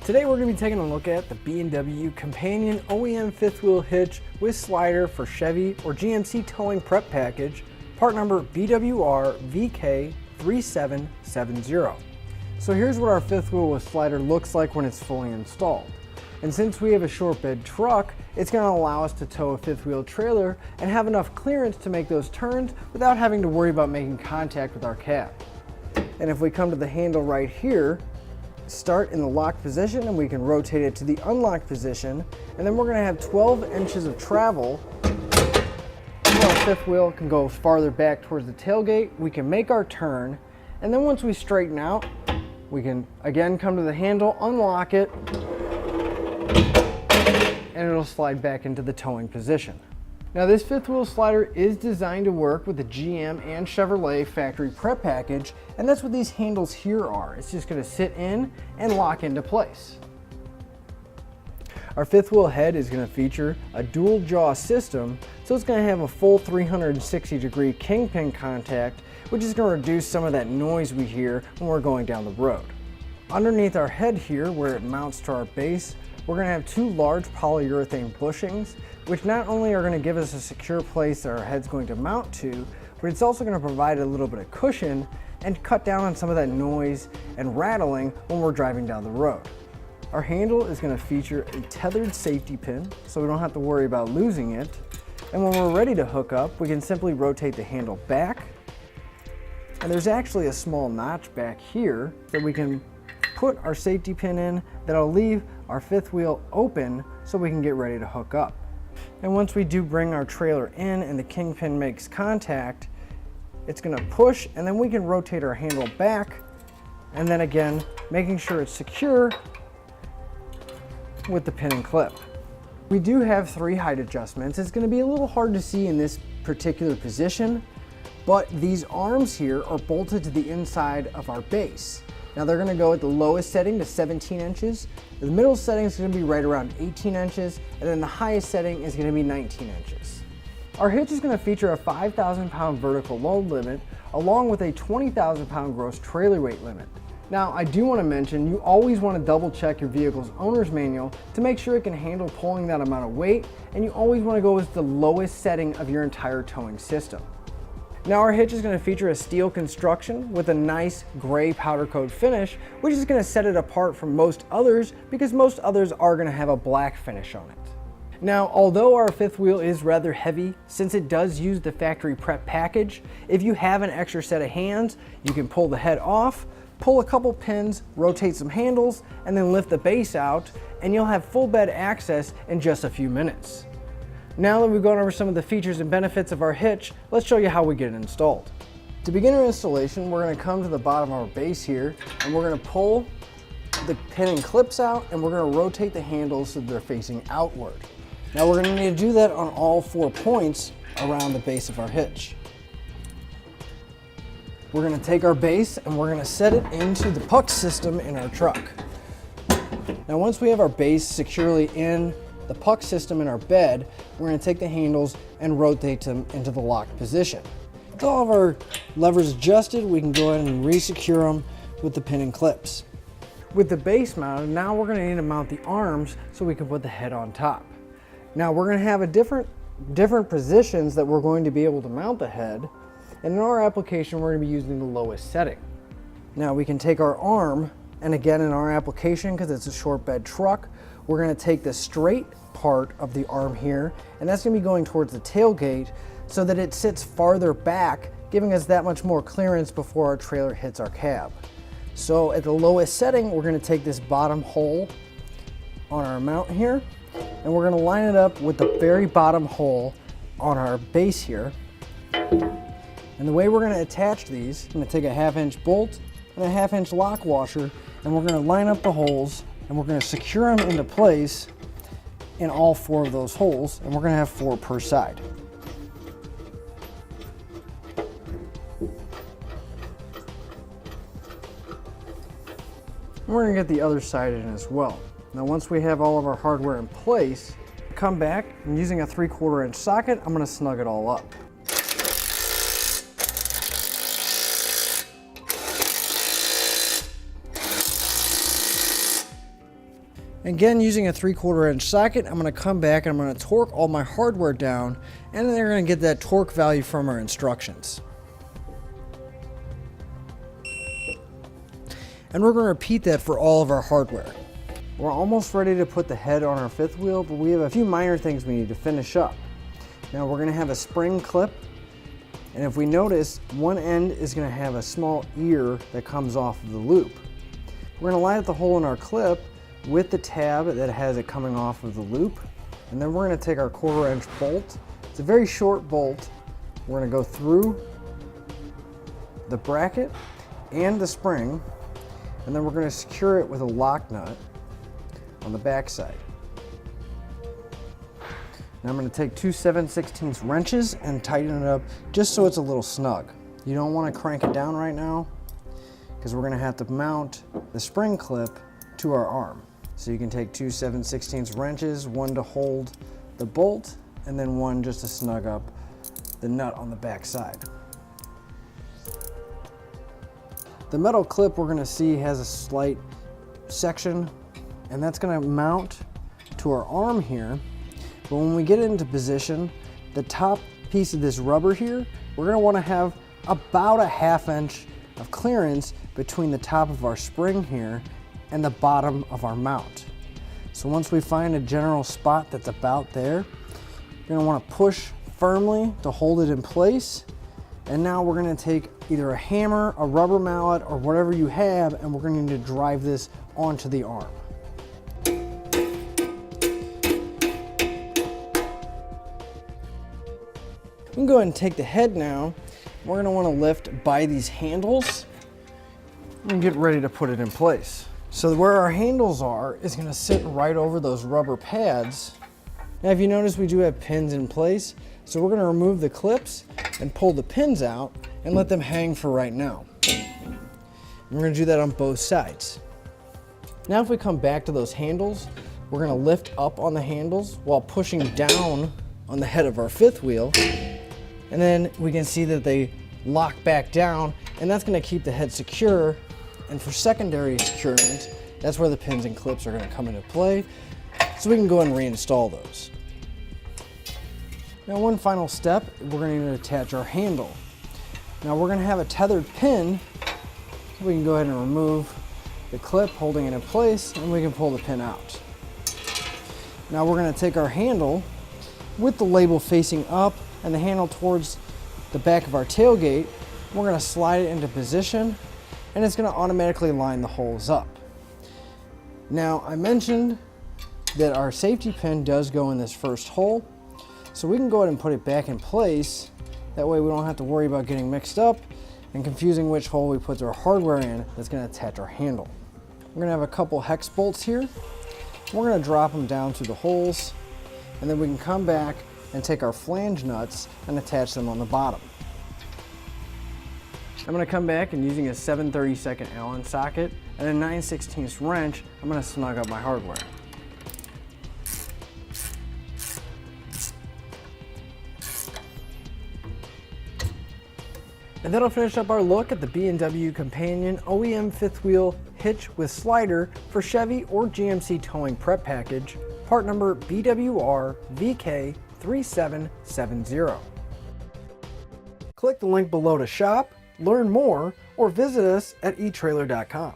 Today we're going to be taking a look at the BMW Companion OEM fifth wheel hitch with slider for Chevy or GMC towing prep package, part number BWR VK3770. So here's what our fifth wheel with slider looks like when it's fully installed. And since we have a short bed truck, it's going to allow us to tow a fifth wheel trailer and have enough clearance to make those turns without having to worry about making contact with our cab. And if we come to the handle right here, start in the locked position and we can rotate it to the unlocked position, and then we're going to have 12 inches of travel. Our fifth wheel can go farther back towards the tailgate, we can make our turn, and then once we straighten out, we can again come to the handle, unlock it, and it'll slide back into the towing position. Now this fifth wheel slider is designed to work with the GM and Chevrolet factory prep package, and that's what these handles here are. It's just going to sit in and lock into place. Our fifth wheel head is going to feature a dual jaw system, so it's going to have a full 360-degree kingpin contact, which is going to reduce some of that noise we hear when we're going down the road. Underneath our head here, where it mounts to our base, we're going to have two large polyurethane bushings, which not only are going to give us a secure place that our head's going to mount to, but it's also going to provide a little bit of cushion and cut down on some of that noise and rattling when we're driving down the road. Our handle is going to feature a tethered safety pin, so we don't have to worry about losing it. And when we're ready to hook up, we can simply rotate the handle back. And there's actually a small notch back here that we can put our safety pin in that'll leave our fifth wheel open so we can get ready to hook up. And once we do bring our trailer in and the kingpin makes contact, it's going to push, and then we can rotate our handle back, and then again making sure it's secure with the pin and clip. We do have 3 height adjustments. It's going to be a little hard to see in this particular position, but these arms here are bolted to the inside of our base. Now they're going to go at the lowest setting to 17 inches, the middle setting is going to be right around 18 inches, and then the highest setting is going to be 19 inches. Our hitch is going to feature a 5,000 pound vertical load limit along with a 20,000 pound gross trailer weight limit. Now I do want to mention you always want to double check your vehicle's owner's manual to make sure it can handle pulling that amount of weight, and you always want to go with the lowest setting of your entire towing system. Now our hitch is going to feature a steel construction with a nice gray powder coat finish, which is going to set it apart from most others because most others are going to have a black finish on it. Now, although our fifth wheel is rather heavy, since it does use the factory prep package, if you have an extra set of hands, you can pull the head off, pull a couple pins, rotate some handles, and then lift the base out, and you'll have full bed access in just a few minutes. Now that we've gone over some of the features and benefits of our hitch, let's show you how we get it installed. To begin our installation, we're going to come to the bottom of our base here, and we're going to pull the pin and clips out, and we're going to rotate the handles so they're facing outward. Now we're going to need to do that on all 4 points around the base of our hitch. We're going to take our base and we're going to set it into the puck system in our truck. Now once we have our base securely in the puck system in our bed, we're going to take the handles and rotate them into the locked position. With all of our levers adjusted, we can go ahead and re-secure them with the pin and clips. With the base mounted, now we're going to need to mount the arms so we can put the head on top. Now we're going to have different positions that we're going to be able to mount the head, and in our application we're going to be using the lowest setting. Now we can take our arm, and again in our application, because it's a short bed truck, we're going to take the straight part of the arm here, and that's going to be going towards the tailgate so that it sits farther back, giving us that much more clearance before our trailer hits our cab. So at the lowest setting, we're going to take this bottom hole on our mount here, and we're going to line it up with the very bottom hole on our base here. And the way we're going to attach these, I'm going to take a 1/2 inch bolt and a 1/2 inch lock washer, and we're going to line up the holes, and we're going to secure them into place in all 4 of those holes, and we're going to have 4 per side. And we're going to get the other side in as well. Now once we have all of our hardware in place, come back and using a 3/4 inch socket, I'm going to snug it all up. Again, using a 3/4 inch socket, I'm going to come back and I'm going to torque all my hardware down, and then they're going to get that torque value from our instructions. And we're going to repeat that for all of our hardware. We're almost ready to put the head on our fifth wheel, but we have a few minor things we need to finish up. Now we're going to have a spring clip, and if we notice, one end is going to have a small ear that comes off of the loop. We're going to line up the hole in our clip with the tab that has it coming off of the loop, and then we're going to take our 1/4 inch bolt. It's a very short bolt. We're going to go through the bracket and the spring, and then we're going to secure it with a lock nut on the back side. Now I'm going to take 2 7/16 wrenches and tighten it up just so it's a little snug. You don't want to crank it down right now because we're going to have to mount the spring clip to our arm. So you can take 2 7/16 wrenches, one to hold the bolt and then one just to snug up the nut on the back side. The metal clip we're going to see has a slight section, and that's going to mount to our arm here. But when we get into position, the top piece of this rubber here, we're going to want to have about a 1/2 inch of clearance between the top of our spring here and the bottom of our mount. So once we find a general spot that's about there, you're going to want to push firmly to hold it in place. And now we're going to take either a hammer, a rubber mallet, or whatever you have, and we're going to need to drive this onto the arm. We can go ahead and take the head now. We're going to want to lift by these handles and get ready to put it in place. So where our handles are is going to sit right over those rubber pads. Now if you notice, we do have pins in place, so we're going to remove the clips and pull the pins out and let them hang for right now. And we're going to do that on both sides. Now if we come back to those handles, we're going to lift up on the handles while pushing down on the head of our fifth wheel, and then we can see that they lock back down, and that's going to keep the head secure. And for secondary securement, that's where the pins and clips are going to come into play, so we can go and reinstall those. Now one final step, we're going to need to attach our handle. Now we're going to have a tethered pin. We can go ahead and remove the clip holding it in place, and we can pull the pin out. Now we're going to take our handle with the label facing up and the handle towards the back of our tailgate. We're going to slide it into position, and it's going to automatically line the holes up. Now I mentioned that our safety pin does go in this first hole, so we can go ahead and put it back in place. That way we don't have to worry about getting mixed up and confusing which hole we put our hardware in that's going to attach our handle. We're going to have a couple hex bolts here. We're going to drop them down through the holes, and then we can come back and take our flange nuts and attach them on the bottom. I'm going to come back and using a 7/32 Allen socket and a 9/16 wrench, I'm going to snug up my hardware. And that'll finish up our look at the BMW Companion OEM fifth wheel hitch with slider for Chevy or GMC towing prep package, part number BWR VK3770. Click the link below to shop, learn more, or visit us at etrailer.com.